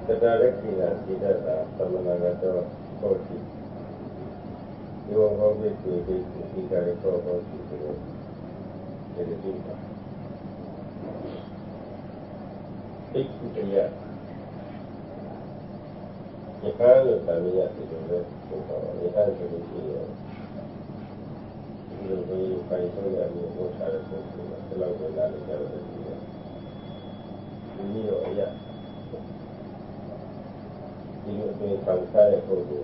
Tadarakina Sidata Samanagato Koti. You will always be able to figure it out to the Jiva. Take to the yak. You can't look at me at the rest. You can't really see it. You will be by so that you will try to the local knowledge of the Jiva. You need a yak. You will be from Kaya Kodu.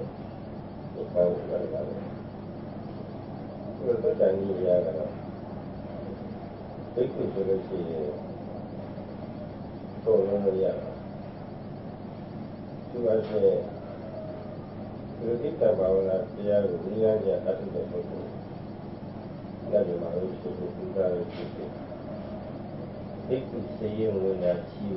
You can't look at it. You will put a new yak. Take to the sea. So, no yak. You are saying, you think about that, they are really at the photo. That is my own very easy. They could say you when I see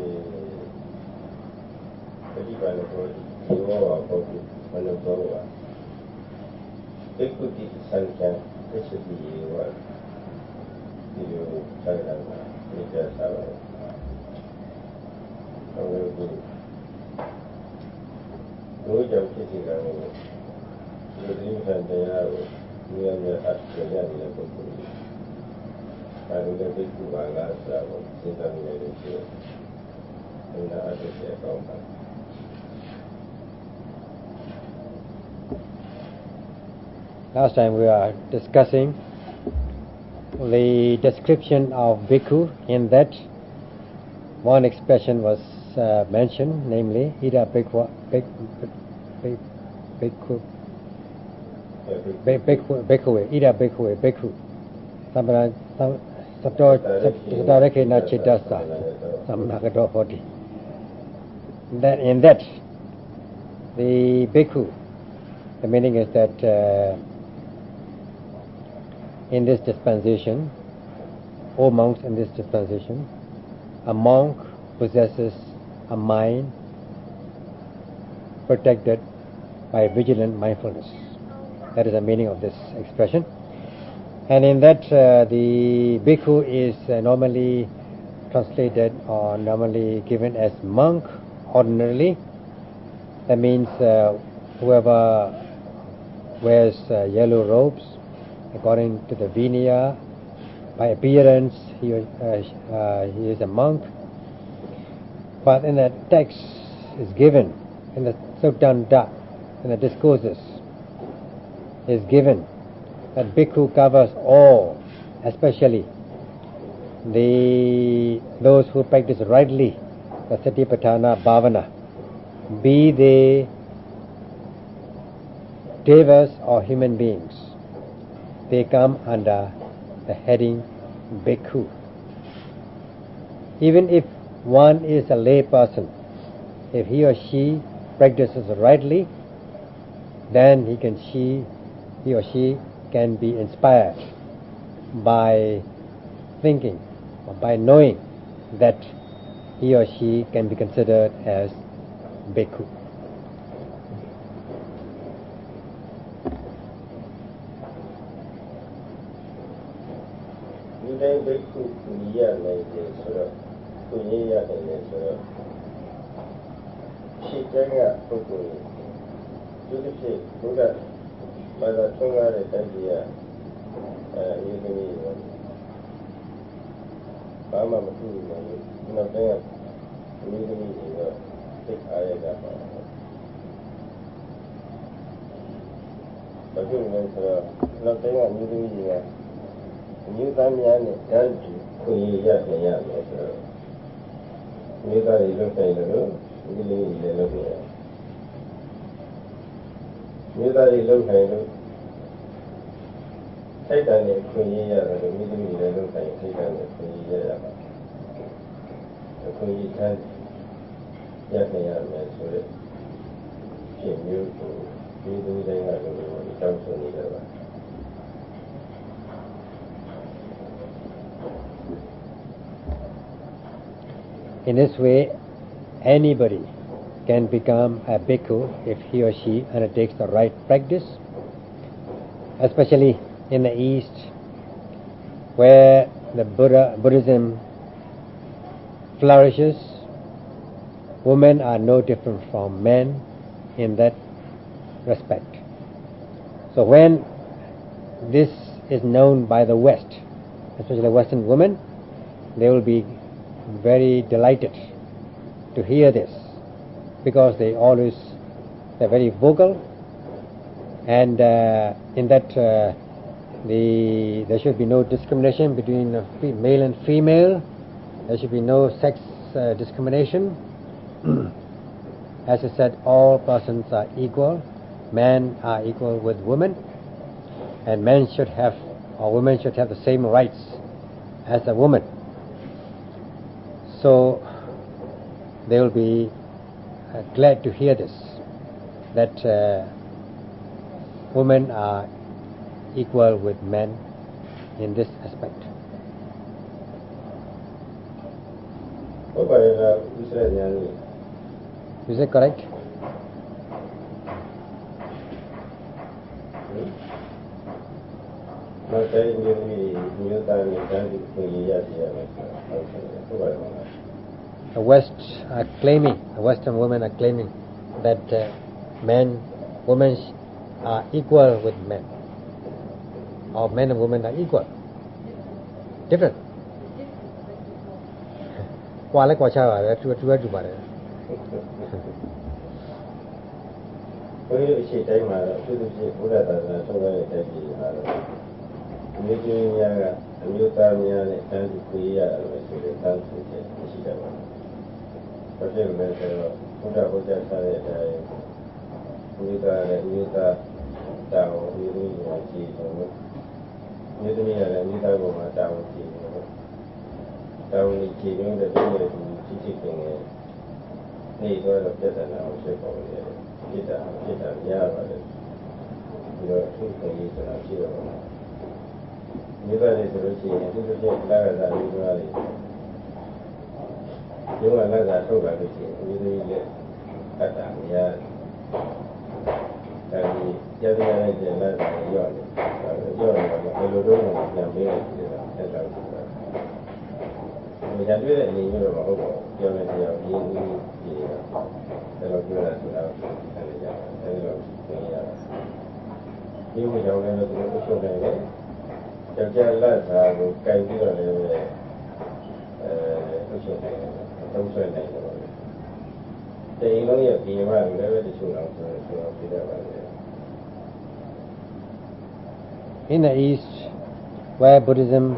the people body, you are body, and a blower. They could get the sunshine, this should be one. You try that, you just have it. I will do. No jump kissing on it. You dream and they are near the Australia. I will get it to my last level, since I'm very sure. And the other day, last time we were discussing the description of bhikkhu, in that one expression was mentioned, namely ida bhikkhu ida bhikkhu samana satoreke na chitasa samanagato hoti. That in that the bhikkhu, the meaning is that in this dispensation, all monks in this dispensation, a monk possesses a mind protected by vigilant mindfulness. That is the meaning of this expression. And in that, the bhikkhu is normally translated or normally given as monk ordinarily. That means whoever wears yellow robes, according to the Vinaya, by appearance he is a monk. But in the text is given, in the Suttanta, in the discourses, is given that bhikkhu covers all, especially those who practice rightly the Satipatthana Bhavana, be they devas or human beings. They come under the heading bhikkhu. Even if one is a lay person, if he or she practices rightly, then he or she can be inspired by thinking or by knowing that he or she can be considered as bhikkhu. Bhikkhu Punya Sura Punya Sura Shikanga Pukuni Judici Buddha Mother Tunga Tangia Yugini Bama Matu Navanga Yugini Sik Ayaga Bajun Vensura Navanga Yugini New Damian and Kuya Yamasa. New Dami look at the room, really the look. New Dami look at it. Take on the Kuya, the middle the look at take on the Kuya. The Kuya can't Yakayam, so she knew to do the Johnson. In this way, anybody can become a bhikkhu if he or she undertakes the right practice, especially in the East, where the Buddhism flourishes, women are no different from men in that respect. So when this is known by the West, especially Western women, they will be very delighted to hear this, because they're very vocal, and in that there should be no discrimination between male and female. There should be no sex discrimination. As I said, all persons are equal. Men are equal with women, and men should have, or women should have, the same rights as a woman. So they will be glad to hear this, that women are equal with men in this aspect. Is it correct? The Western women are claiming that women are equal with men, or men and women are equal. Different. In the East, where Buddhism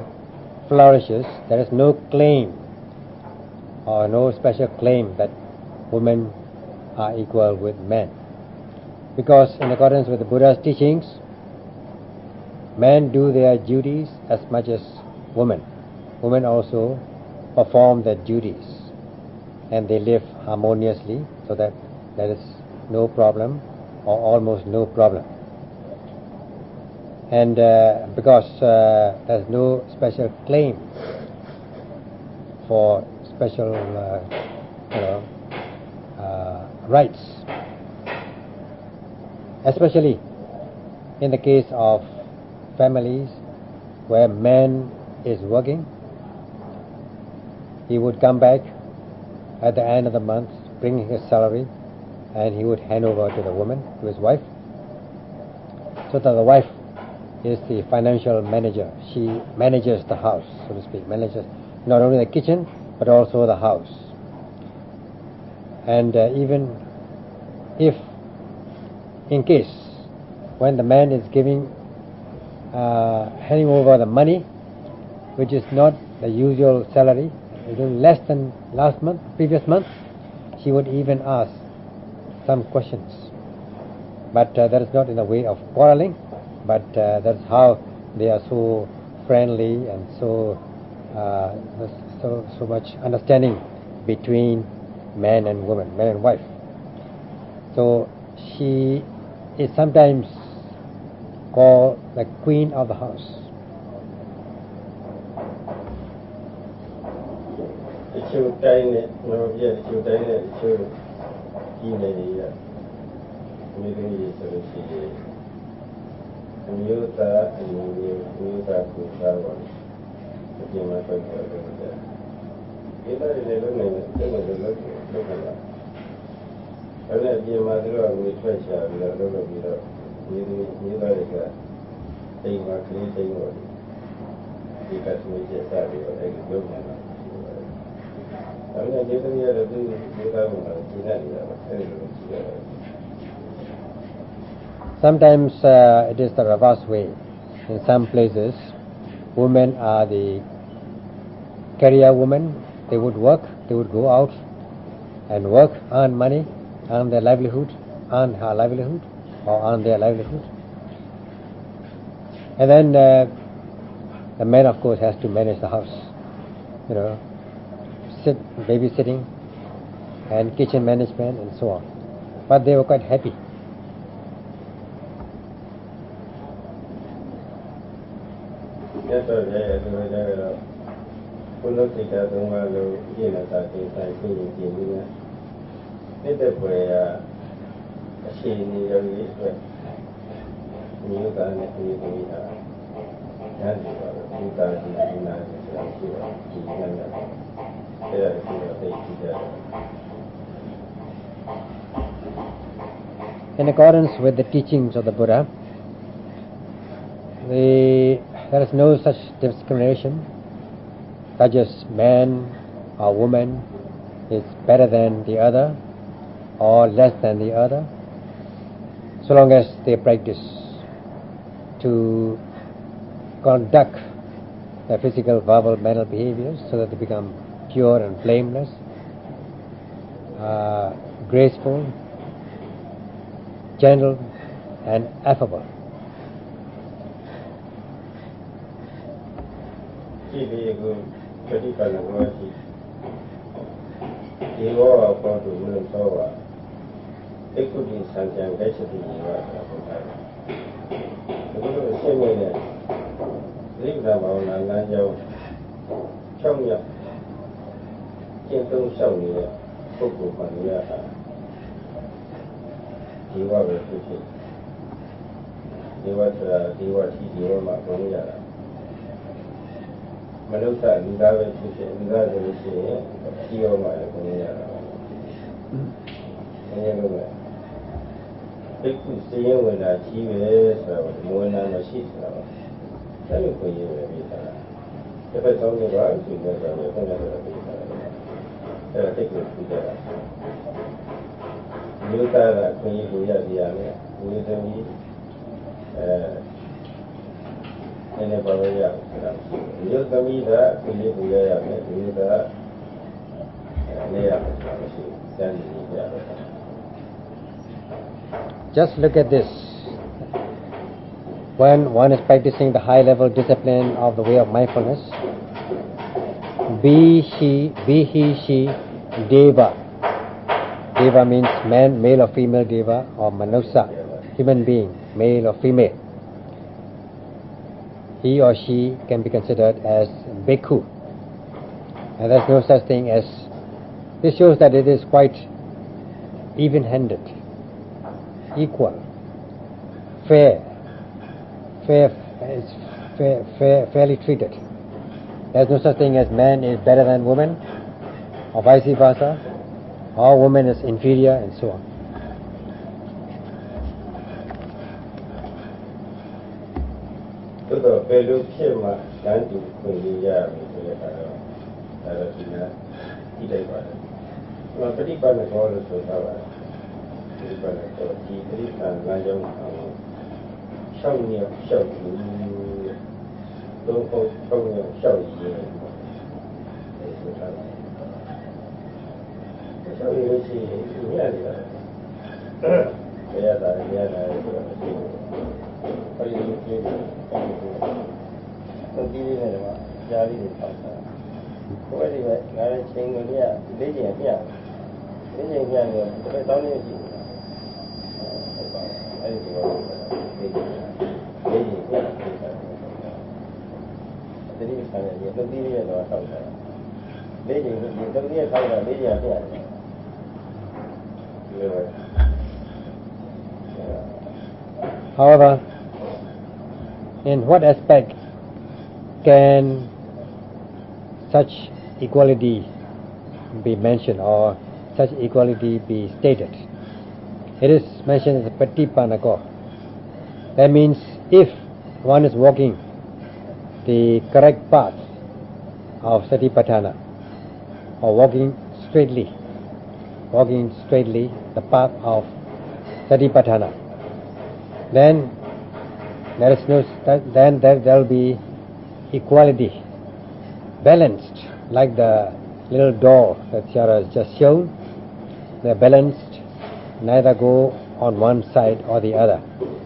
flourishes, there is no claim or no special claim that women are equal with men, because in accordance with the Buddha's teachings, men do their duties as much as women. Women also perform their duties, and they live harmoniously, so that there is no problem, or almost no problem. And because there's no special claim for special rights, especially in the case of families where man is working, he would come back at the end of the month bringing his salary, and he would hand over to the woman, to his wife, so that the wife is the financial manager. She manages the house, so to speak, manages not only the kitchen but also the house. And even if, in case, when the man is handing over the money, which is not the usual salary, a little less than previous month, she would even ask some questions. But that is not in the way of quarreling, but that's how they are so friendly and so much understanding between man and woman, man and wife. So she is sometimes called the queen of the house. အဲ့ဒါဒီမှာတို့ကဝေထွက်ချပြီးတော့လုပ်ပြီးတော့ဒီသားတွေကအိမ်မှာကလေးသိန်းတော့ဒီကဆွေးချက်စားပြီးတော့အဲ့ဒီလုပ်နေတာအဲ့ဒါဒီသမီးရတဲ့ဒီသားကကျင်းနေတာပါအဲ့ဒီလိုကြည့်ရတယ် Sometimes it is the reverse way. In some places, women are the career women. They would work, they would go out and work, earn money, earn their livelihood, earn her livelihood, or earn their livelihood. And then the man, of course, has to manage the house, babysitting and kitchen management and so on. But they were quite happy. Yes, sir. Yeah. Kuno kita tunggu lalu ini nanti saya ini. Ini boleh sini lagi. Ini kan ini kita. Nanti kita di mana di mana. Saya kita. In accordance with the teachings of the Buddha, there is no such discrimination, such as man or woman is better than the other or less than the other, so long as they practice to conduct their physical, verbal, mental behaviors so that they become pure and blameless, graceful, gentle and affable. ဒီကိုပฏิပတ်လို့ရှိဒီဘောပေါ်သူလို့ဆိုပါဧကုတိစံကြံဒိဋ္ဌိတိရောဆိုတာဟုတ်တယ်ဒီလိုရှင်းနေတဲ့လိက္ခာဘာဝနာလမ်းကြောင်း6ရက်ကျင့်သုံးလျှောက်နေတဲ့ပုဂ္ဂိုလ်မှန်ရတာဒီဘောပဲဖြစ်ဖြစ်ဒီဘောဆိုတာဒီဘောရှိဒီဘောမှာဘုံရတာ မနုဿလူသားပဲဖြစ်ဖြစ်လူသားဆိုလို့ရှိရင်ရှိရောမှလည်းကိုယ်ရတာပါ။အဲလိုပဲဘိက္ခုစေယဝေနာကြီးပဲဆိုတော့မဝေနာမရှိဆိုတာပါ။အဲလိုကိုယ်ရပဲပြီးတာ။တစ်ဖက်ဆုံးနေပါသူကလည်းဘယ်နဲ့လဲပြီးတာလဲ။အဲတိတ်ကိုပြီးတာ။လူသားကကိုယ်ရကိုရပြရမယ်။ဒီလိုမျိုးနည်းပါလို့ရဆိုတာဒီလိုသမီးကကိုလေးကိုရရမယ်ဒီလိုကနေရမှာမရှိစမ်းကြည့်ရတော့ Just look at this. When one is practicing the high level discipline of the way of mindfulness, be he, she, deva. Deva means man, male or female deva, or manusa, human being, male or female. He or she can be considered as bhikkhu. And there's no such thing as... This shows that it is quite even-handed, equal, fairly treated. There's no such thing as man is better than woman, or vice versa, or woman is inferior, and so on. So, fellow Shema, and to Kuya, well, pretty bad as all the Sotawa. He and Rajam show me a show you. Don't show me a show you. Show you, she really. Yeah, What do you think? So, this is a jolly house. What is it? I think we are living here. Living here, the town is here. However, in what aspect can such equality be mentioned or such equality be stated? It is mentioned as Patipanako. That means if one is walking the correct path of Satipatthana, or walking straightly the path of Satipatthana, then there will be equality, balanced, like the little door that Shara has just shown. They're balanced, neither go on one side or the other.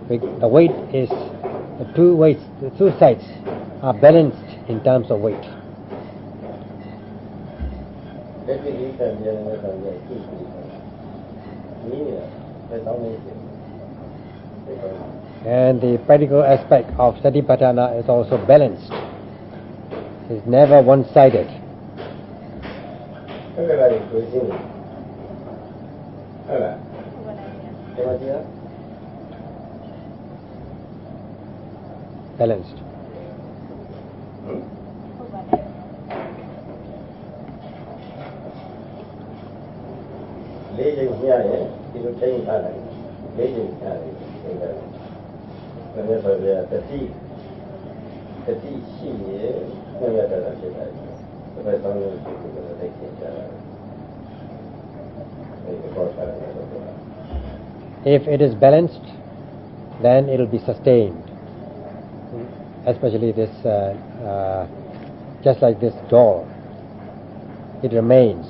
The weight is, the two sides are balanced in terms of weight. And the practical aspect of Satipatthana is also balanced. It's never one-sided. Balanced. If it is balanced, then it will be sustained. Especially this, just like this door, it remains.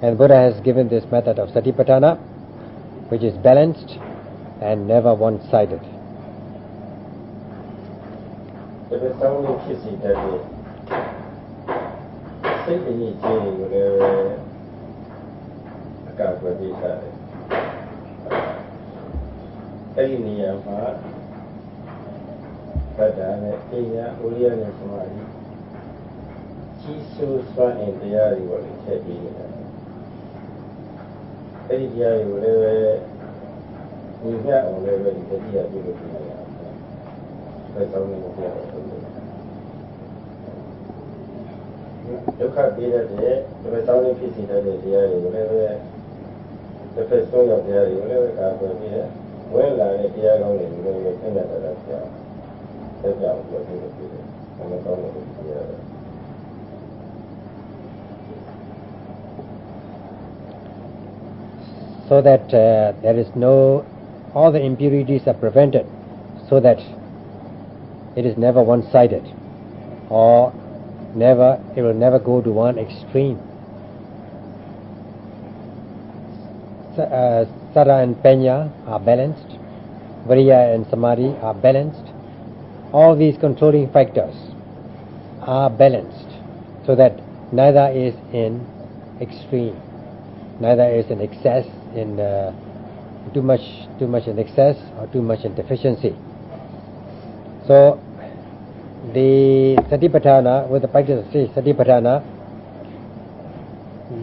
And Buddha has given this method of Satipatthana, which is balanced and never one-sided. So that there is no, all the impurities are prevented, so that it is never one-sided, or it will never go to one extreme. Sara and Penya are balanced, Viriya and Samadhi are balanced. All these controlling factors are balanced, so that neither is in extreme, neither is in excess, in too much in excess or too much in deficiency. So the Satipatthana, with the practice of Satipatthana,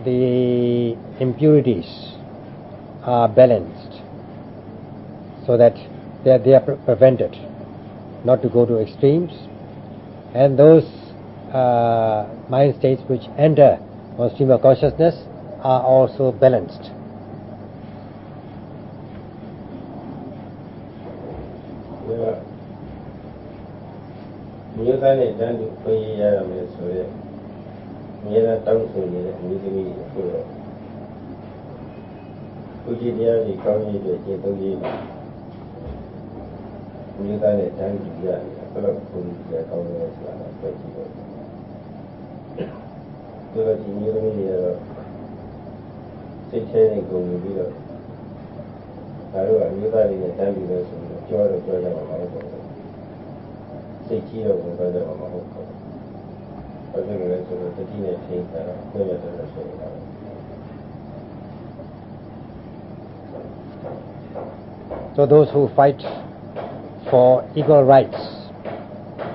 the impurities are balanced, so that they are prevented not to go to extremes, and those mind states which enter on stream of consciousness are also balanced. So those who fight for equal rights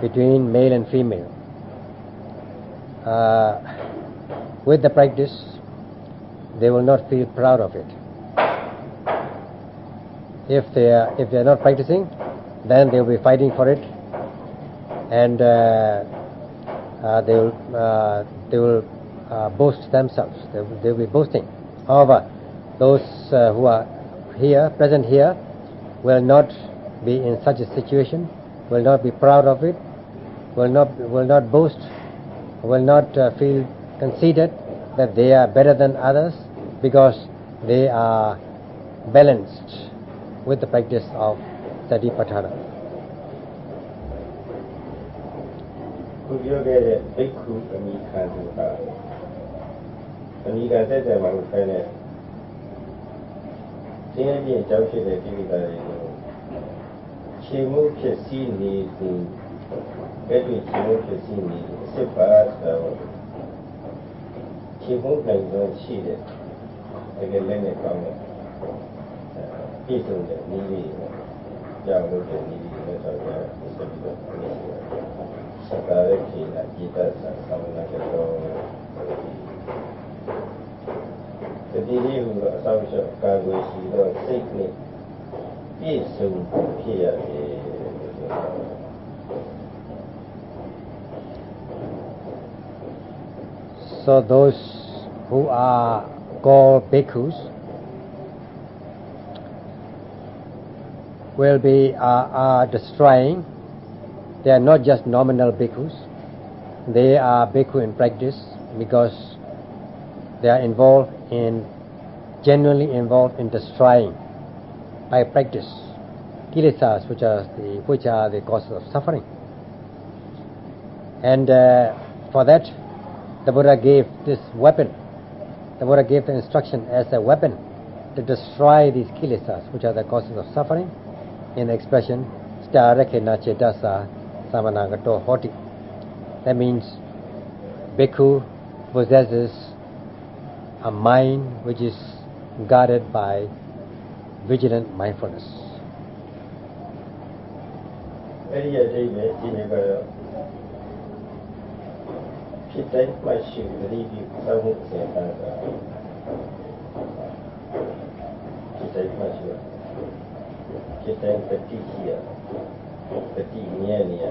between male and female, with the practice, they will not feel proud of it. If they are not practicing, then they will be fighting for it, and they will boast themselves. They will be boasting. However, those who are here, present here, will not be in such a situation, will not be proud of it, will not boast, will not feel conceited that they are better than others, because they are balanced with the practice of Satipatthana. ခုပြောခဲ့တဲ့ဘိက္ခုအမိခံသူဟာအမိခံတဲ့တဲ့မှာကိုခိုင်းတဲ့ကျင်းပြင်းကြောက်ဖြစ်တဲ့ကိလေသာတွေကိုခြေမှုဖြစ်စည်းနေသူအဲ့ဒီခြေမှုဖြစ်စည်းနေသူအစစ်ပါဆိုခြေမှုနိုင်ဆုံးရှိတဲ့တကယ်လည်းနဲ့ကောင်းတဲ့ပြည့်စုံတဲ့နည်းလေးကြောက်လို့တဲ့နည်းလေးနဲ့ဆိုတော့ဆက်ပြီးတော့နေရှိတယ်စကားရည်ကြီးတာจิตဆံသမဏကတော့တတိယဟူသောအဆောင်ရှောက်ကာကွယ်ရှိသောစိတ်နဲ့ပြည့်စုံဖြစ်ရတယ် So those who are called bhikkhus will be are destroying. They are not just nominal bhikkhus, they are bhikkhu in practice, because they are genuinely involved in destroying by practice kilesas, which are the causes of suffering. And for that, the Buddha gave this weapon. The Buddha gave the instruction as a weapon to destroy these kilesas, which are the causes of suffering, in the expression Starakena Cetasa Samanagato Hoti. That means bhikkhu possesses a mind which is guarded by vigilant mindfulness. အဲ့ဒီအတိတ်ပဲဒီနေ့ကတော့ဖြစ်တိုင်းမှရှိသတိပြုစောင့်မှုအစဉ်အလာဖြစ်တိုင်းမှရှိဖြစ်တိုင်းတတိရှိရတတိမြဲနေရ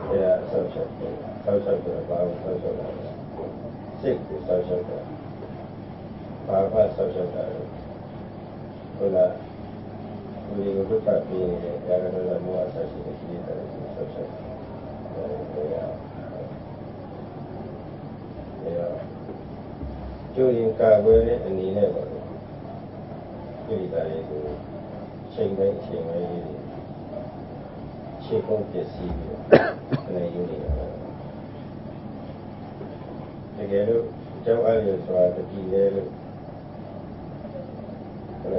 အဲ့ဒါဆောက်ရှောက်တော့ဘာလို့ဆောက်ရှောက်တာလဲစိတ်ကိုဆောက်ရှောက်တာဘာမှဆောက်ရှောက်တာလဲဟုတ်လားဒီလိုဒုက္ခပြီးနေတယ်ဒါကတော့မောဟဆက်ရှိတဲ့ကိလေသာတွေဆောက်ရှောက်ကျိုးရင်ကာကွယ်တဲ့အနေနဲ့ပေါ့လေကိလေသာတွေကိုချိန်တိုင်းလေးခြေကုပ်ပစ္စည်းပြီးတော့နေယူနေတာတကယ်လို့ကျောင်းအားရဆိုတာတတိလဲလို့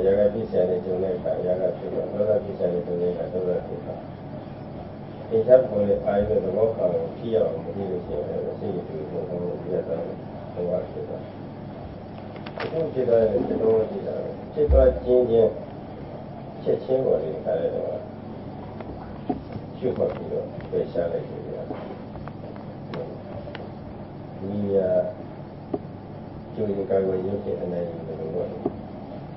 ရာဂပိစ္ဆာနဲ့ကျုံတဲ့အခါရာဂဖြစ်တော့ဒေါသပိစ္ဆာနဲ့ကျုံတဲ့အခါဒေါသဖြစ်တာဒီချက်ပေါ်လေအာရုံသဘောကောင်းကြည့်ရအောင်မကြည့်လို့ရှိရင်စိတ်ရည်တွေဘုံဘုံပြတ်သွားတယ်ဘဝဖြစ်တာအခုဖြစ်သွားတဲ့သဘောကြည့်တာဖြစ်သွားခြင်းချက်ချင်းပေါ်လေခါရတော့ရှုပ်ပြီးတော့ပယ်ရှားလိုက်တယ်ဒီကျိုးရင်ကာကွယ်ရုပ်ဖြစ်တဲ့အနေနဲ့တော့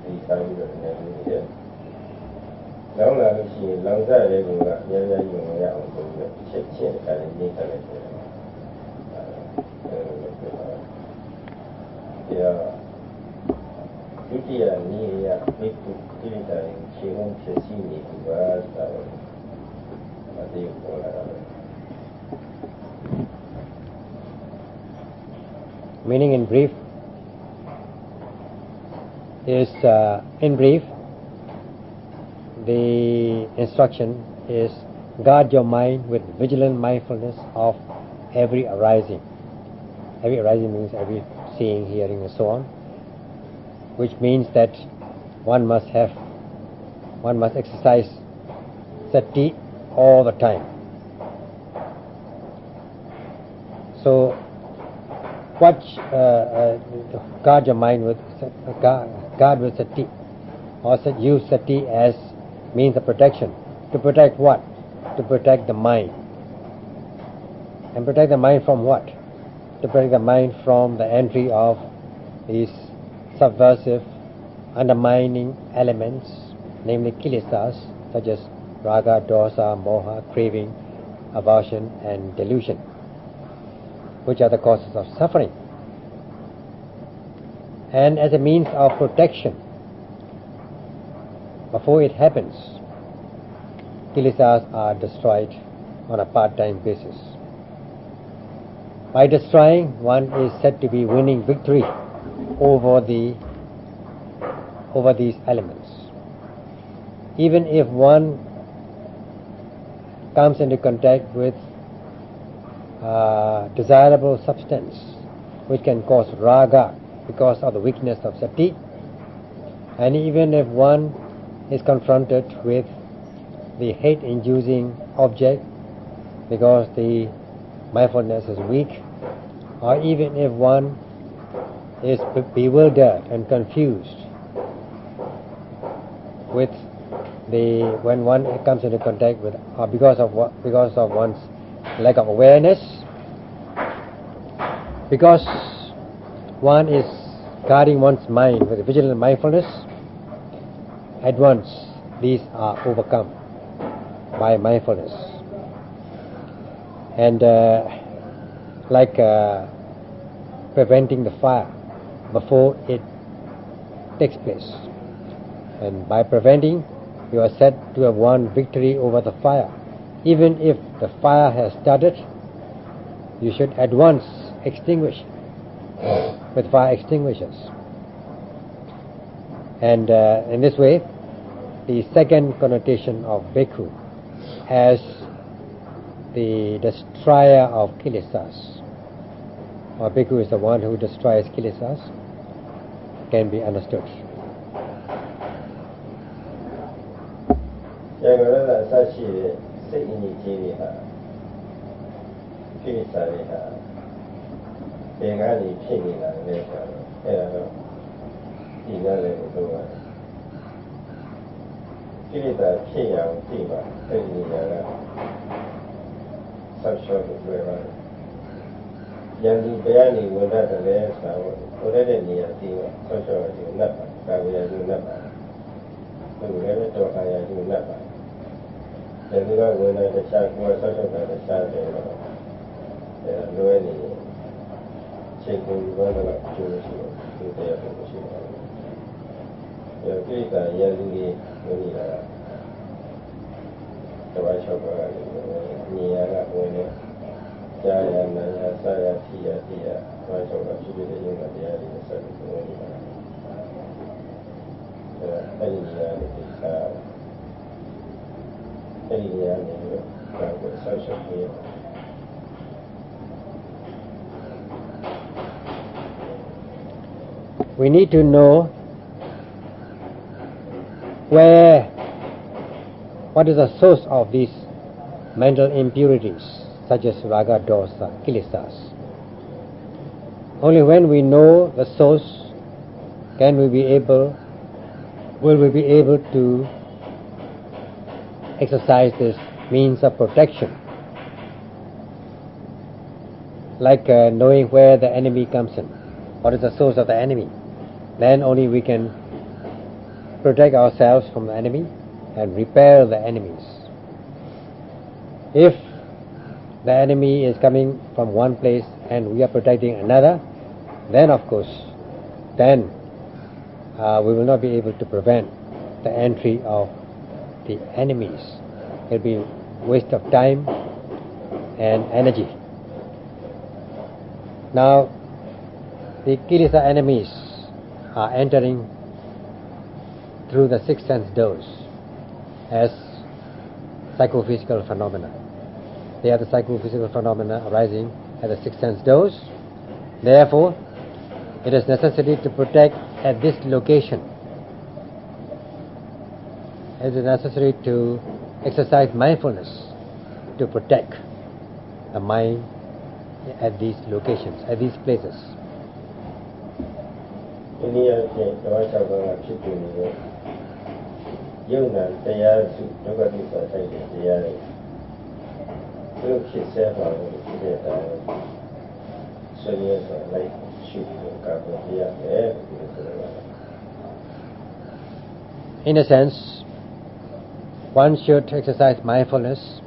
ဒီစာပြီးတော့အနေနဲ့ဒီလောင်းလာလို့ရှိရင်လောင်စားတဲ့ကောင်ကအများကြီးယူရအောင်ဆိုပြီးချက်ချင်းအခါလေးနေတယ်လေဒီဒုတိယနည်းရဘိက္ခုကိလေသာကိုခြေဝန်းဖြစ်စီနေသူပါဆိုတော့မသိဘူးပေါ်လာတယ် Meaning in brief is the instruction is guard your mind with vigilant mindfulness of every arising. Every arising means every seeing, hearing and so on, which means that one must exercise sati all the time. So what guard your mind with guard with sati, or use sati as means of protection. To protect what? To protect the mind. And protect the mind from what? To protect the mind from the entry of these subversive, undermining elements, namely kilesas, such as raga, dosa, moha, craving, aversion and delusion, which are the causes of suffering. and as a means of protection before it happens, kilesas are destroyed on a part-time basis. By destroying, one is said to be winning victory over these elements. Even if one comes into contact with desirable substance which can cause raga because of the weakness of sati, and even if one is confronted with the hate-inducing object because the mindfulness is weak, or even if one is bewildered and confused with when one comes into contact with, or because of one's lack of awareness, because one is guarding one's mind with vigilant mindfulness, at once these are overcome by mindfulness. And like preventing the fire before it takes place. And by preventing, you are said to have won victory over the fire. Even if the fire has started, you should at once extinguish with fire extinguishers. And in this way, the second connotation of bhikkhu as the destroyer of kilesas, or bhikkhu is the one who destroys kilesas, can be understood. ရံကုန်ရသအစရှိတဲ့စိတ်အငြိကြီးတွေဟာကိလေသာတွေဟာဘယ်ကနေဖြစ်နေတာလဲဆိုတော့အဲ့ဒါတော့ဒီနားလည်းပြောပါတယ်ကိလေသာဖြစ်ရအောင်သိပါစိတ်အငြိကဆောက်ရှောက်လို့ပြောပါတယ်ယန္တိဘယ်ကနေဝင်တတ်တယ်လဲဆိုတော့ဟိုတဲ့နေရာသိတော့ဆောက်ရှောက်ရည်နတ်ပါကာဝေယယုနတ်ပါဘယ်လိုလဲတော့ခါရယုနတ်ပါဒီလိုကဝင်တဲ့တခြားကိုဆောက်ရှောက်တာတခြားတယ်တော့လွယ်နေချိန်ကိုဘာလို့ကျိုးရှိလို့ဒီတရားကိုရှိတယ်ကိစ္စရန်သူတွေဝင်နေတာတဝါချောက်ပါလေနေရာကဝင်နေကြာရနာရစာရတိယတိယတဝါချောက်ကဖြစ်ဖြစ်တဲ့ယုံတရားတွေဆက်ပြီးဝင်နေတာအဲ့ဒီနေရာတွေကိစ္စအဲ့ဒီနေရာတွေကတော့ဆောက်ရှောက်ပြီးwe need to know what is the source of these mental impurities, such as raga, dosa, kilesas. Only when we know the source will we be able to exercise this means of protection, like knowing where the enemy comes in, what is the source of the enemy. Then only we can protect ourselves from the enemy and repel the enemies. If the enemy is coming from one place and we are protecting another, then of course, we will not be able to prevent the entry of the enemies. It will be waste of time and energy. Now, the kilesa enemies are entering through the six sense doors as psychophysical phenomena. They are the psychophysical phenomena arising at the six sense doors. Therefore, it is necessary to protect at this location. It is necessary to exercise mindfulness to protect the mind at these locations, at these places. In a sense, one should exercise mindfulness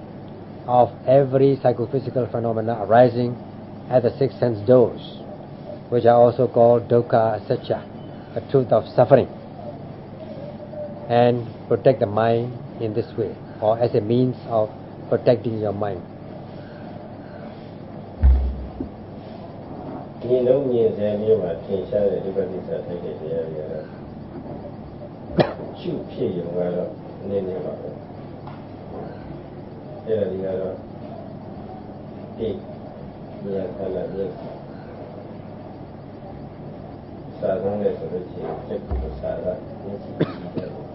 of every psychophysical phenomena arising at the six sense doors, which are also called dukkha satya, the truth of suffering, and protect the mind in this way, or as a means of protecting your mind. ဒီလုံးမြင်စေမျိုးမှာထင်ရှားတဲ့ဒီပဋိစ္စထိုက်တဲ့တရားတွေကတော့ရှုဖြစ်ရုံကတော့နည်းနည်းပါပဲအဲ့ဒါဒီကတော့ဒီဉာဏ်ခန္ဓာဉာဏ်စာဆုံးတဲ့ဆိုလို့ရှိရင်စိတ်ကူးစာရဉာဏ်ရှိတယ်